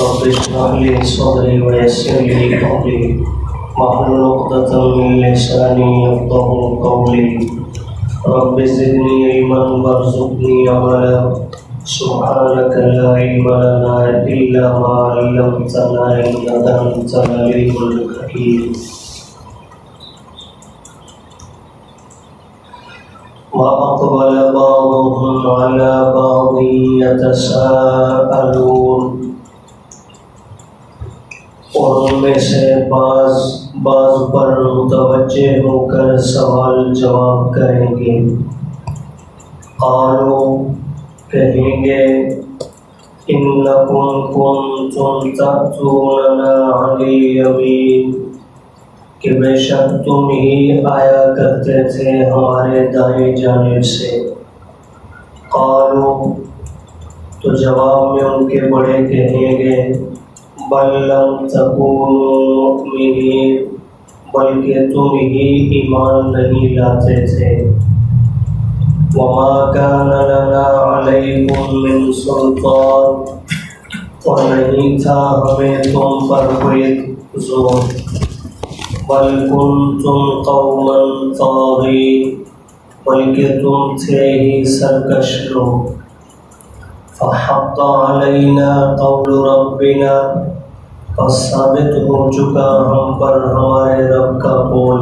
رب اشرح لي صدري ويسر لي أمري واحلل عقدة من لساني يفقهوا قولي رب زدني علما وارزقني عملا سبحانك لا علم لنا إلا ما علمتنا إنك أنت العليم الحكيم. وأقبل بعضهم على بعض يتساءلون. اور ان میں سے بعض پر متوجہ ہو کر سوال جواب کریں گے. قالوا کہیں گے انکم کنتم تأتوننا عن الیمین کہ بے شک تم ہی آیا کرتے تھے ہمارے دائیں جانب سے. قالوا تو جواب میں ان کے بڑے کہیں گے بل لم تکونوا مؤمنین بلکہ تم ہی ایمان نہیں لاتے تھے. وما كان لنا عليكم من سلطان اور نہیں تھا ہمیں تم پر کوئی زور. بل کنتم قوما طاغین بلکہ تم تھے ہی سرکش لوگ. فحق علینا قول ربنا پس ثابت ہو چکا ہم پر ہمارے رب کا قول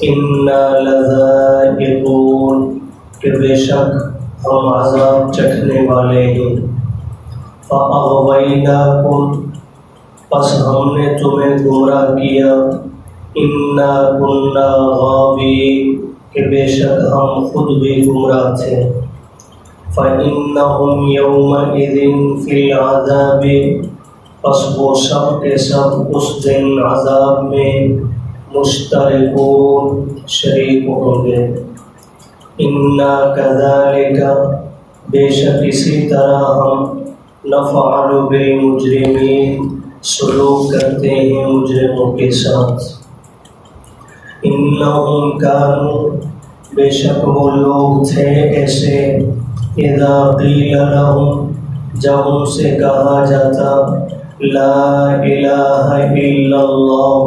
انا لذائقون کہ بے شک ہم عذاب چکھنے والے ہیں. فاغویناکم پس ہم نے تمہیں گمراہ کیا. انا کنا غاوین کہ بے شک ہم خود بھی گمراہ تھے. فإنهم يومئذ في العذاب پس وہ سب کے سب اس دن عذاب میں مشترکون شریک ہوں گے. انا كذلك بے شک اسی طرح ہم نفعل بالمجرمین سلوک کرتے ہیں مجرموں کے ساتھ. انہم کانوا بے شک وہ لوگ تھے ایسے اذا قیل لهم جب ان سے کہا جاتا لا الہ الا اللہ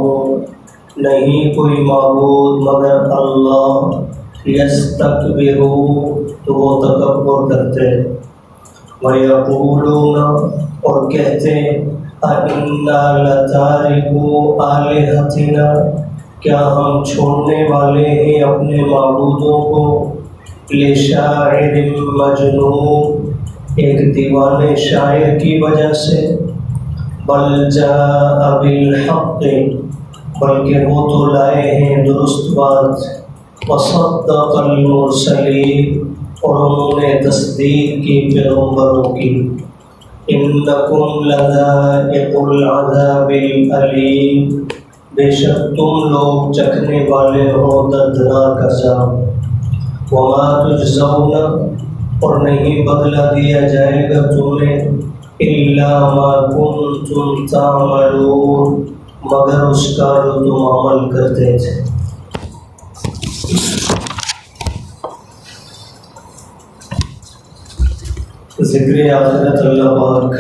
نہیں کوئی معبود مگر اللہ یستکبرون تو وہ تکبر کرتے. ویقولون اور کہتے اَإِنَّا لَتَارِكُو آلِهَتِنَا کیا ہم چھوڑنے والے ہیں اپنے معبودوں کو لِشَاعِرٍ مَجْنُونٍ ایک دیوانے شاعر کی وجہ سے. بل جاء بالحق بلکہ وہ تو لائے ہیں درست بات. وصدق المرسلین اور انہوں نے تصدیق کی پیغمبروں کی. انکم لذائق العذاب العلیم بے شک تم لوگ چکھنے والے ہو دردناک عذاب. وما تجزون اور نہیں بدلہ دیا جائے گا تمہیں الا ما کنتم تعملون مگر اس کا جو تم عمل کرتے تھے. ذکر آخرت اللہ پاک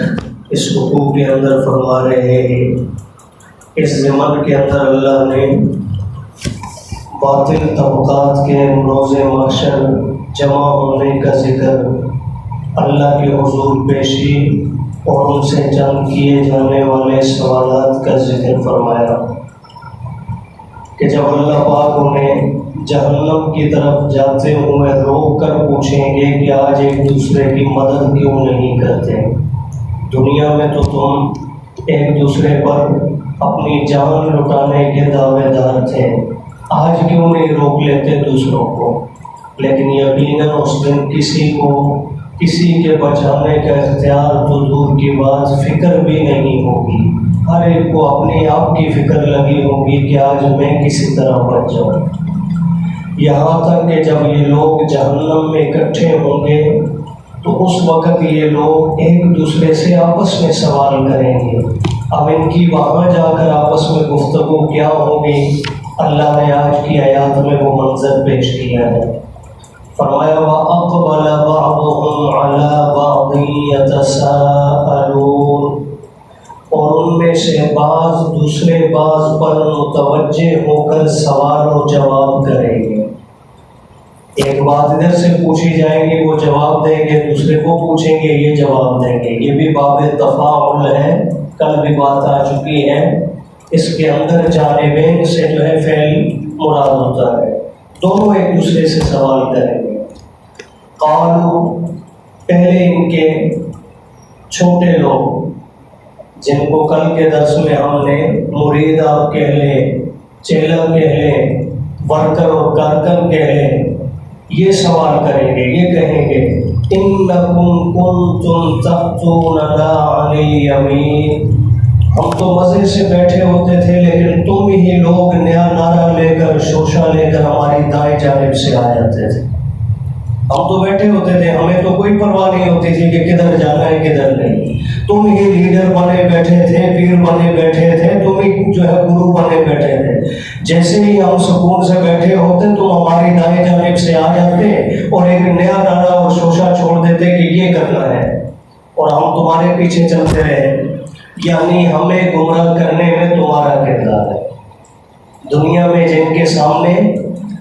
اس حقوق کے اندر فرما رہے ہیں. اس زمن کے اندر اللہ نے باطل طبقات کے روز محشر جمع ہونے کا ذکر، اللہ کے حضور پیشی اور ان سے جنگ کیے جانے والے سوالات کا ذکر فرمایا کہ جب اللہ پاک انہیں جہنم کی طرف جاتے ہوئے روک کر پوچھیں گے کہ آج ایک دوسرے کی مدد کیوں نہیں کرتے؟ دنیا میں تو تم ایک دوسرے پر اپنی جان لٹانے کے دعوے دار تھے، آج کیوں نہیں روک لیتے دوسروں کو؟ لیکن یقیناً اس دن کسی کو کسی کے بچانے کا اختیار تو دور کی بات فکر بھی نہیں ہوگی. ہر ایک کو اپنے آپ کی فکر لگی ہوگی کہ آج میں کسی طرح بچ جاؤں. یہاں تک کہ جب یہ لوگ جہنم میں اکٹھے ہوں گے تو اس وقت یہ لوگ ایک دوسرے سے آپس میں سوال کریں گے. اب ان کی وہاں جا کر آپس میں گفتگو کیا ہوگی؟ اللہ نے آج کی آیات میں وہ منظر پیش کیا ہے. فرمایا وَأَقْبَلَ بَعْضُهُمْ عَلَى بَعْضٍ يَتَسَاءَلُونَ اور ان میں سے بعض دوسرے بعض پر متوجہ ہو کر سوال و جواب کریں گے۔ ایک بات ادھر سے پوچھی جائے گی وہ جواب دیں گے، دوسرے کو پوچھیں گے یہ جواب دیں گے۔ یہ بھی باب تفاعل ہے، کل بھی بات آ چکی ہے۔ اس کے اندر جانبین سے جو ہے فعل مراد ہوتا ہے، دونوں ایک دوسرے سے سوال کریں گے۔ قالو، پہلے ان کے چھوٹے لوگ جن کو کل کے درس میں ہم نے مرید آپ کہہ لیں، چیلا کہہ لیں، ورکر اور کارکن کہہ لیں، یہ سوال کریں گے، یہ کہیں گے اِنَّكُمْ كُنْتُمْ تَأْتُونَنَا عَنِ الْيَمِينِ، ہم تو مزے سے بیٹھے ہوتے تھے لیکن تم ہی لوگ نیا نعرہ لے کر شوشہ لے کر ہماری دائیں جانب سے آ جاتے تھے۔ ہم تو بیٹھے ہوتے تھے، ہمیں تو کوئی پرواہ نہیں ہوتی تھی کہ کدھر جانا ہے کدھر نہیں۔ تم ہی لیڈر بنے بیٹھے تھے، پیر بنے بیٹھے تھے، تم ہی جو ہے گرو بنے بیٹھے تھے۔ جیسے ہی ہم سکون سے بیٹھے ہوتے تم ہماری دائیں جانب سے آ جاتے اور ایک نیا نعرہ اور شوشہ چھوڑ دیتے کہ یہ کرنا ہے، اور ہم تمہارے پیچھے چلتے رہے۔ یعنی ہمیں گمراہ کرنے میں تمہارا کردار ہے۔ دنیا میں جن کے سامنے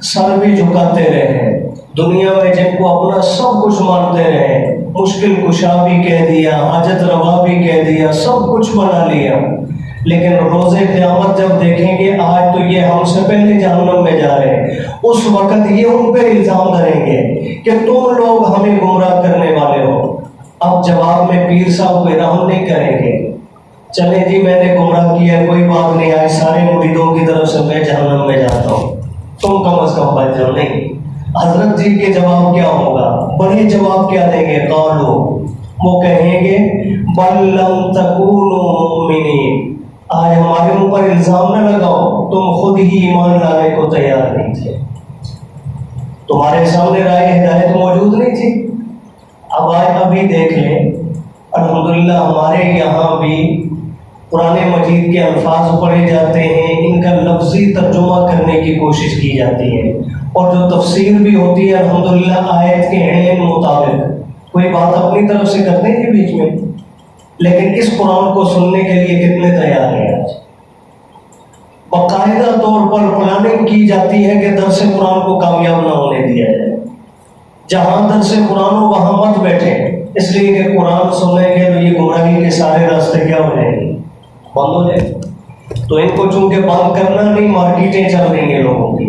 سر بھی جھکاتے رہے، دنیا میں جن کو اپنا سب کچھ مانتے رہے، مشکل کشا بھی کہہ دیا، حاجت روا بھی کہہ دیا، سب کچھ بنا لیا، لیکن روز قیامت جب دیکھیں گے آج تو یہ ہم سے پہلے جہنم میں جا رہے ہیں، اس وقت یہ ان پہ الزام دھریں گے کہ تم لوگ ہمیں گمراہ کرنے والے ہو۔ اب جواب میں پیر صاحب کو رحم نہیں کریں گے، چلے جی میں نے گمراہ کیا کوئی بات نہیں، آج سارے مریدوں کی طرف سے میں جہنم میں جاتا ہوں، تم کم از کم بچ جاؤ۔ نہیں، حضرت جی کے جواب کیا ہوگا؟ بڑے جواب کیا دیں گے؟ قالو، وہ کہیں گے بل لم تکونوا مؤمنین، آج ہمارے اوپر الزام نہ لگاؤ، تم خود ہی ایمان لانے کو تیار نہیں تھے، تمہارے سامنے رائے ہدایت موجود نہیں تھی۔ اب آج ابھی دیکھ لیں، الحمدللہ ہمارے یہاں بھی قرآن مجید کے الفاظ پڑھے جاتے ہیں، ان کا لفظی ترجمہ کرنے کی کوشش کی جاتی ہے، اور جو تفسیر بھی ہوتی ہے الحمدللہ آیت کے عین مطابق، کوئی بات اپنی طرف سے کرتے ہیں بیچ میں، لیکن اس قرآن کو سننے کے لیے کتنے تیار ہیں؟ آج باقاعدہ طور پر پلاننگ کی جاتی ہے کہ درس قرآن کو کامیاب نہ ہونے دیا جائے، جہاں درس قرآن ہو وہاں مت بیٹھے، اس لیے کہ قرآن سنیں گے تو یہ گمراہی کے سارے راستے کیا ہو جائیں گے؟ بند ہو جائے۔ تو ان کو چونکہ بند کرنا نہیں، مارکیٹیں چل رہی ہیں لوگوں کی،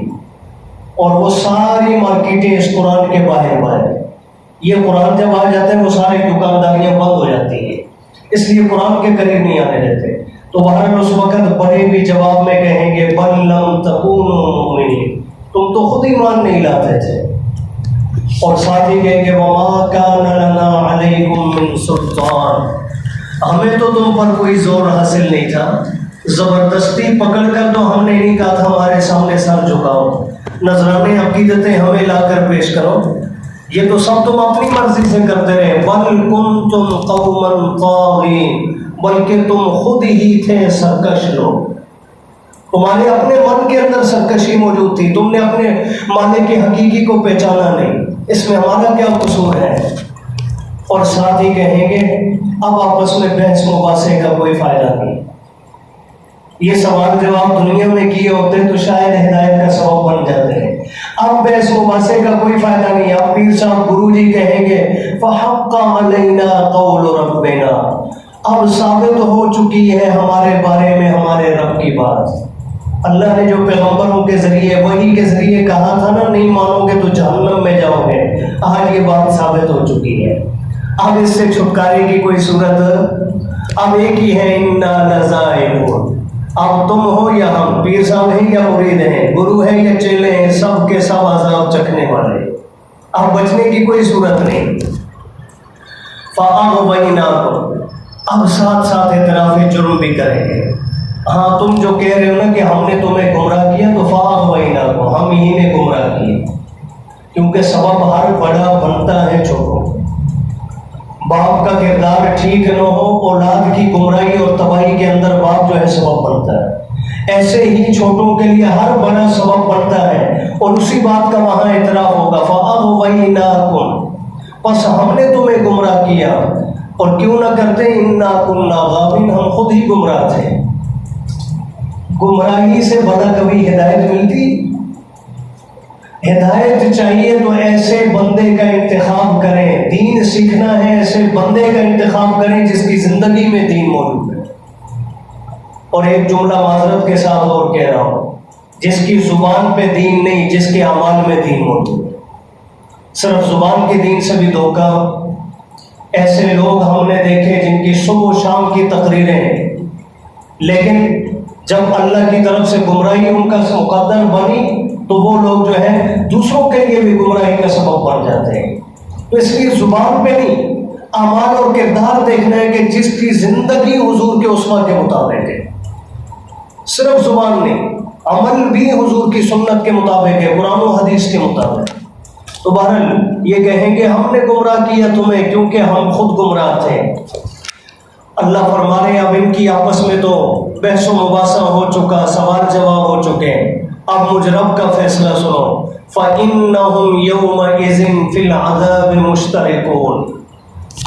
اور وہ ساری مارکیٹیں اس قرآن کے باہر باہر، یہ قرآن جب آ جاتے ہیں وہ ساری دکانداریاں بند ہو جاتی ہیں، اس لیے قرآن کے قریب نہیں آنے دیتے۔ تو بہرحال اس وقت بڑے بھی جواب میں کہیں گے بل لم تکونوا مؤمنین، تم تو خود ایمان نہیں لاتے تھے، اور ساتھ ہی کہیں گے وما کان لنا علیکم من سلطان، ہمیں تو تم پر کوئی زور حاصل نہیں تھا، زبردستی پکڑ کر تو ہم نے نہیں کہا تھا ہمارے سامنے سر جھکاؤ، نذرانے عقیدتیں ہمیں لا کر پیش کرو، یہ تو سب تم اپنی مرضی سے کرتے رہے۔ بل کنتم قوما طاغین، بلکہ تم خود ہی تھے سرکش لوگ، تمہارے اپنے من کے اندر سرکشی موجود تھی، تم نے اپنے مالک حقیقی کو پہچانا نہیں، اس میں ہمارا کیا قصور ہے؟ اور ساتھ ہی کہیں گے اب آپس میں بحث مباحثے کا کوئی فائدہ نہیں، یہ سوال جواب دنیا میں کیے ہوتے تو شاید ہدایت کا سبب بن جاتے ہیں، اب بحث مباحثے کا کوئی فائدہ نہیں۔ اب پیر صاحب گرو جی کہیں گے فحق علینا قول ربنا، اب ثابت ہو چکی ہے ہمارے بارے میں ہمارے رب کی بات، اللہ نے جو پیغمبروں کے ذریعے وحی کے ذریعے کہا تھا نا نہیں مانو گے تو جہنم میں جاؤ گے، آج یہ بات ثابت ہو چکی ہے، اب اس سے چھٹکارے کی کوئی صورت اب ایک ہی ہے، انا لذائقون، اب تم ہو یا ہم، پیر صاحب ہیں یا مرید ہیں، گرو ہیں یا چیلے ہیں، سب کے سب عذاب چکھنے والے، اب بچنے کی کوئی صورت نہیں۔ فَأَغْوَيْنَاكُمْ، اب ساتھ ساتھ اعتراف جرم بھی کریں گے، ہاں تم جو کہہ رہے ہو نا کہ ہم نے تمہیں گمراہ کیا، تو فَأَغْوَيْنَاكُمْ، ہم ہی نے گمراہ کیے، کیونکہ سبب ہر بڑا بنتا ہے چھوٹوں، باپ کا کردار ٹھیک نہ ہو اولاد کی گمراہی اور تباہی کے اندر باپ جو ہے سبب بنتا ہے، ایسے ہی چھوٹوں کے لیے ہر بڑا سبب بنتا ہے، اور اسی بات کا وہاں اعتراف ہوگا۔ فَأَغْوَيْنَاكُمْ، پس ہم نے تمہیں گمراہ کیا، اور کیوں نہ کرتے؟ انا کنا غاوین، ہم خود ہی گمراہ تھے۔ گمراہی سے بڑا کبھی ہدایت ملتی؟ ہدایت چاہیے تو ایسے بندے کا انتخاب کریں، دین سیکھنا ہے ایسے بندے کا انتخاب کریں جس کی زندگی میں دین موجود ہے۔ اور ایک جملہ معذرت کے ساتھ اور کہہ رہا ہوں، جس کی زبان پہ دین نہیں، جس کے اعمال میں دین موجود ہے۔ صرف زبان کے دین سے بھی دھوکہ۔ ایسے لوگ ہم نے دیکھے جن کی صبح و شام کی تقریریں ہیں، لیکن جب اللہ کی طرف سے گمراہی ان کا مقدر بنی تو وہ لوگ جو ہے دوسروں کے لیے بھی گمراہی کا سبب بن جاتے ہیں۔ تو اس لیے زبان پہ نہیں، اعمال اور کردار دیکھنا ہے کہ جس کی زندگی حضور کے اسوہ کے مطابق ہے۔ صرف زبان نہیں، عمل بھی حضور کی سنت کے مطابق ہے، قرآن و حدیث کے مطابق۔ تو بہرحال یہ کہیں کہ ہم نے گمراہ کیا تمہیں کیونکہ ہم خود گمراہ تھے۔ اللہ فرما رہے ہیں اب ان کی آپس میں تو بحث و مباحثہ ہو چکا، سوال جواب ہو چکے ہیں، اب مجھ رب کا فیصلہ سنو۔ فَإِنَّهُمْ يَوْمَئِذٍ فِي الْعَذَابِ مُشْتَرِكُونَ۔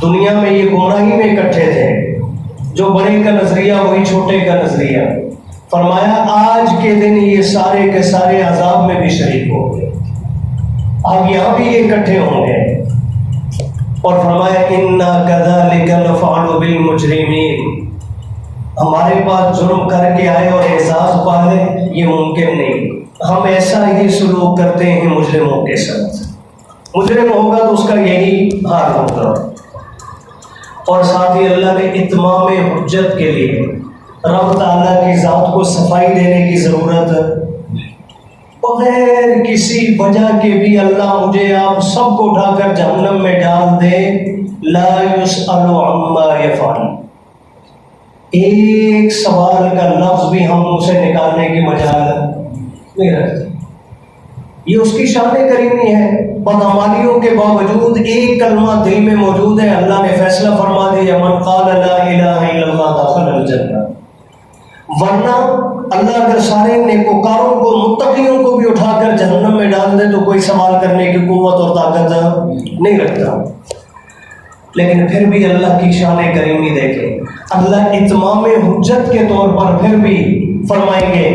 دنیا میں یہ گمراہی میں اکٹھے تھے، جو بڑے کا نظریہ وہی چھوٹے کا نظریہ۔ فرمایا آج کے دن یہ سارے کے سارے عذاب میں بھی شریک ہوں گے، اب یہاں بھی یہ اکٹھے ہوں گے۔ اور فرمایا اِنَّا كَذَلِكَ نَفْعَلُ بِالْمُجْرِمِينَ، ہمارے پاس جرم کر کے آئے اور اعزاز پالے، یہ ممکن نہیں، ہم ایسا ہی سلوک کرتے ہیں مجرموں کے ساتھ۔ مجرم ہوگا تو اس کا یہی حال ہوگا۔ اور ساتھ ہی اللہ نے اتمام حجت کے لیے رب تعالیٰ کی ذات کو صفائی دینے کی ضرورت ہے، بغیر کسی وجہ کے بھی اللہ مجھے آپ سب کو اٹھا کر جہنم میں ڈال دے، لا یسأل عما یفعل، ایک سوال کا لفظ بھی ہم اسے نکالنے کی مجال نہیں رکھتے۔ یہ اس کی شان کریمی ہے، بدعمالیوں کے باوجود ایک کلمہ دل میں موجود ہے، اللہ نے فیصلہ فرما دیا من قال لا الہ الا اللہ دخل الجنہ۔ ورنہ اللہ اگر سارے نیکوکاروں کو، متقیوں کو بھی اٹھا کر جہنم میں ڈال دے تو کوئی سوال کرنے کی قوت اور طاقت نہیں رکھتا۔ لیکن پھر بھی اللہ کی شان کریمی دیکھیں، اللہ اتمام حجت کے طور پر پھر بھی فرمائیں گے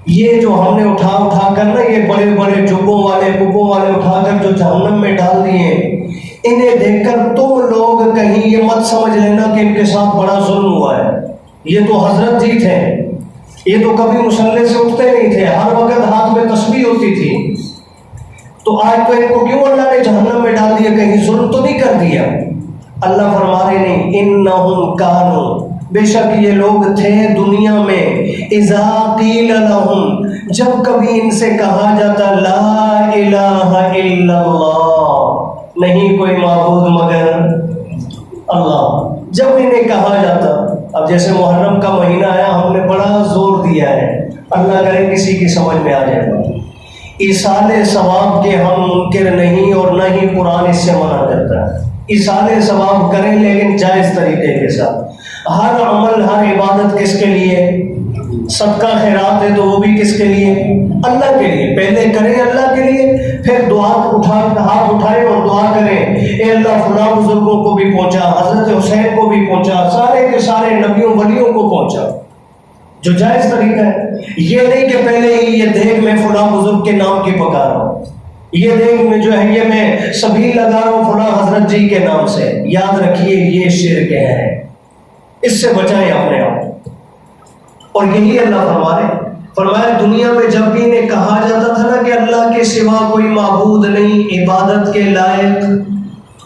یہ جو ہم نے اٹھا کر نا، یہ بڑے بڑے جبوں والے کبوں والے اٹھا کر جو جہنم میں ڈال دیے، انہیں دیکھ کر تم لوگ کہیں یہ مت سمجھ لینا کہ ان کے ساتھ بڑا ظلم ہوا ہے، یہ تو حضرت جی تھے، یہ تو کبھی مصلے سے اٹھتے نہیں تھے، ہر وقت ہاتھ میں تسبیح ہوتی تھی، تو آج تو ان کو کیوں اللہ نے جہنم میں ڈال دیا، کہیں ظلم تو نہیں کر دیا؟ اللہ فرما رہے نہیں، انہم کانوا، بے شک یہ لوگ تھے دنیا میں، اذا قیل لہم، جب کبھی ان سے کہا جاتا لا الہ الا اللہ، نہیں کوئی معبود مگر اللہ، جب انہیں کہا جاتا، اب جیسے محرم کا مہینہ آیا ہم نے بڑا زور دیا ہے، اللہ کرے کسی کی سمجھ میں آ جائے گا، ایصال ثواب کے ہم منکر نہیں اور نہ ہی قرآن اس سے منع کرتا ہے، ایصال ثواب کریں لیکن جائز طریقے کے ساتھ۔ ہر عمل، ہر عبادت کس کے لیے؟ صدقہ خیرات ہے تو وہ بھی کس کے لیے؟ اللہ کے لیے، پہلے کریں اللہ کے لیے، پھر ہاتھ اٹھائیں اور دعا کریں اے اللہ فلاں بزرگوں کو بھی پہنچا، حضرت حسین کو بھی پہنچا، سارے کے سارے نبیوں ولیوں کو پہنچا، جو جائز طریقہ ہے۔ یہ نہیں کہ پہلے ہی یہ دیکھ میں فلاں بزرگ کے نام کی پکا رہا ہوں، یہ دیکھ میں جو ہے یہ میں سبیل لگا رہا ہوں فلاں حضرت جی کے نام سے، یاد رکھیے یہ شرک ہے، اس سے بچائیں اپنے آپ۔ اور یہی اللہ فرمایا دنیا میں جب بھی انہیں کہا جاتا تھا نا کہ اللہ کے سوا کوئی معبود نہیں عبادت کے لائق،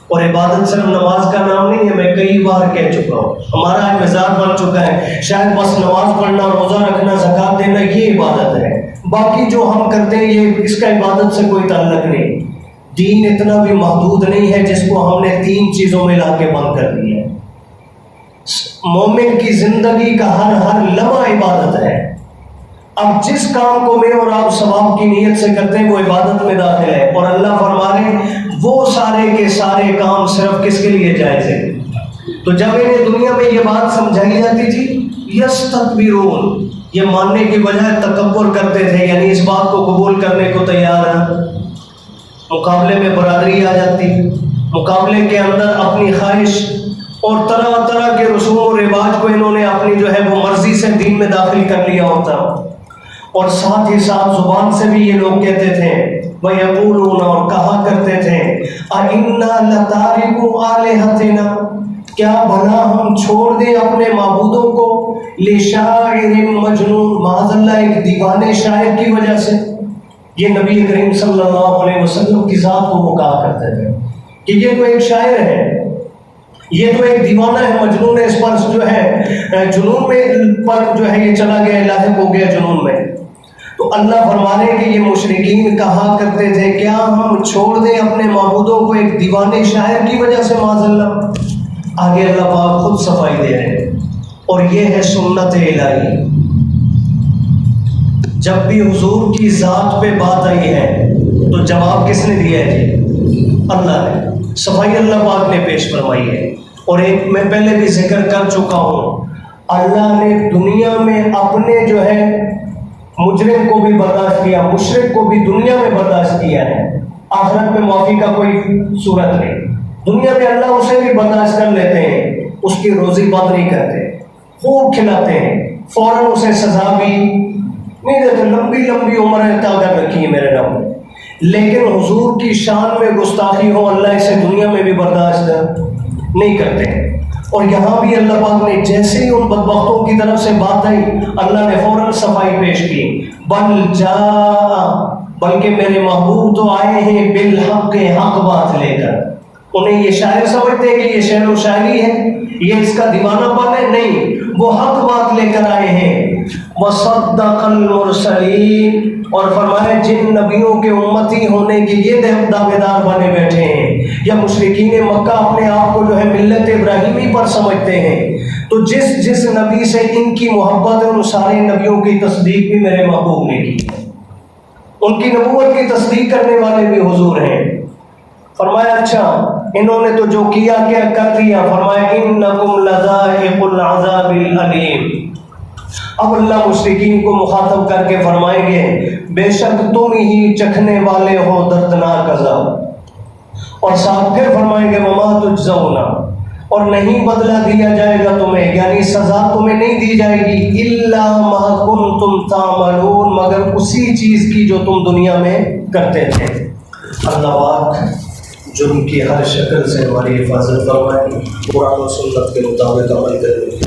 اور عبادت صرف نماز کا نام نہیں ہے، میں کئی بار کہہ چکا ہوں، ہمارا ایک مزاج بن چکا ہے شاید بس نماز پڑھنا، روزہ رکھنا، زکوٰۃ دینا یہ عبادت ہے، باقی جو ہم کرتے ہیں یہ اس کا عبادت سے کوئی تعلق نہیں۔ دین اتنا بھی محدود نہیں ہے جس کو ہم نے 3 چیزوں میں لا کے بند کر دیا ہے۔ مومن کی زندگی کا ہر لمحہ عبادت ہے، اب جس کام کو میں اور آپ ثواب کی نیت سے کرتے ہیں وہ عبادت میں داخل ہے، اور اللہ فرما رہے ہیں وہ سارے کے سارے کام صرف کس کے لیے جائز ہے۔ تو جب انہیں دنیا میں یہ بات سمجھائی جاتی تھی، یستکبرون، یہ ماننے کی بجائے تکبر کرتے تھے، یعنی اس بات کو قبول کرنے کو تیار ہیں، مقابلے میں برادری آ جاتی، مقابلے کے اندر اپنی خواہش اور طرح طرح کے رسوم و رواج کو انہوں نے اپنی جو ہے وہ مرضی سے دین میں داخل کر لیا ہوتا، اور ساتھ ہی ساتھ زبان سے بھی یہ لوگ کہتے تھے وَيَقُولُونَ، اور کہا کرتے تھے أَإِنَّا لَتَارِكُو آلِهَتِنَا، کیا بھلا ہم چھوڑ دیں اپنے معبودوں کو لِشَاعِرٍ مَجْنُونٍ، معاذ اللہ ایک دیوانے شاعر کی وجہ سے۔ یہ نبی کریم صلی اللہ علیہ وسلم کی ذات کو وہ کہا کرتے تھے کہ یہ تو ایک شاعر ہے، یہ تو ایک دیوانہ ہے، مجنون ہے، اس پر جو ہے جنون میں پر جو ہے یہ چلا گیا، لاحق ہو گیا جنون میں۔ تو اللہ فرما رہے کہ یہ مشرکین کہا کرتے تھے کیا ہم چھوڑ دیں اپنے معبودوں کو ایک دیوانے شاعر کی وجہ سے، معاذ اللہ۔ آگے اللہ پاک خود صفائی دے رہے ہیں، اور یہ ہے سنت الہی۔ جب بھی حضور کی ذات پہ بات آئی ہے تو جواب کس نے دیا ہے جی؟ اللہ نے، صفائی اللہ پاک نے پیش فرمائی ہے۔ اور ایک میں پہلے بھی ذکر کر چکا ہوں، اللہ نے دنیا میں اپنے جو ہے مجرم کو بھی برداشت کیا، مشرک کو بھی دنیا میں برداشت کیا ہے، آخرت میں معافی کا کوئی صورت نہیں۔ دنیا میں اللہ اسے بھی برداشت کر لیتے ہیں، اس کی روزی بند نہیں کرتے، خوب کھلاتے ہیں، فوراً اسے سزا بھی نہیں دیتے، لمبی لمبی عمر عطا کر رکھی ہے میرے رب نے۔ لیکن حضور کی شان میں گستاخی ہو، اللہ اسے دنیا میں بھی برداشت نہیں کرتے۔ اور یہاں بھی اللہ پاک نے جیسے ہی ان بدبختوں کی طرف سے بات آئی، اللہ نے فوراً صفائی پیش کی، بل جاء، بلکہ میرے محبوب تو آئے ہیں بالحق، حق بات لے کر۔ انہیں یہ شاعر سمجھتے ہیں کہ یہ شعر و شاعری ہے، یہ اس کا دیوانہ پن ہے، نہیں، وہ حق بات لے کر آئے ہیں۔ وصدق المرسلین، اور فرمایا جن نبیوں کے امتی ہونے کے یہ دعوے دار بنے بیٹھے ہیں، یا مشرکین مکہ اپنے آپ کو جو ہے ملت ابراہیمی پر سمجھتے ہیں، تو جس جس نبی سے ان کی محبت ہے ان سارے نبیوں کی تصدیق بھی میرے محبوب نے کی ہے، ان کی نبوت کی تصدیق کرنے والے بھی حضور ہیں۔ فرمایا اچھا انہوں نے تو جو کیا کر دیا، فرمایا انکم لذائق العذاب العلیم۔ اب اللہ مشرکین کو مخاطب کر کے فرمائیں گے بے شک تم ہی چکھنے والے ہو دردناک عذاب، اور ساتھ پھر فرمائیں گے وما تجزون، اور نہیں بدلہ دیا جائے گا تمہیں، یعنی سزا تمہیں نہیں دی جائے گی الا ما کنتم تعملون، مگر اسی چیز کی جو تم دنیا میں کرتے تھے۔ اللہ پاک جرم کی ہر شکل سے ہماری حفاظت فرمائے، قرآن و سنت کے مطابق عمل کرنے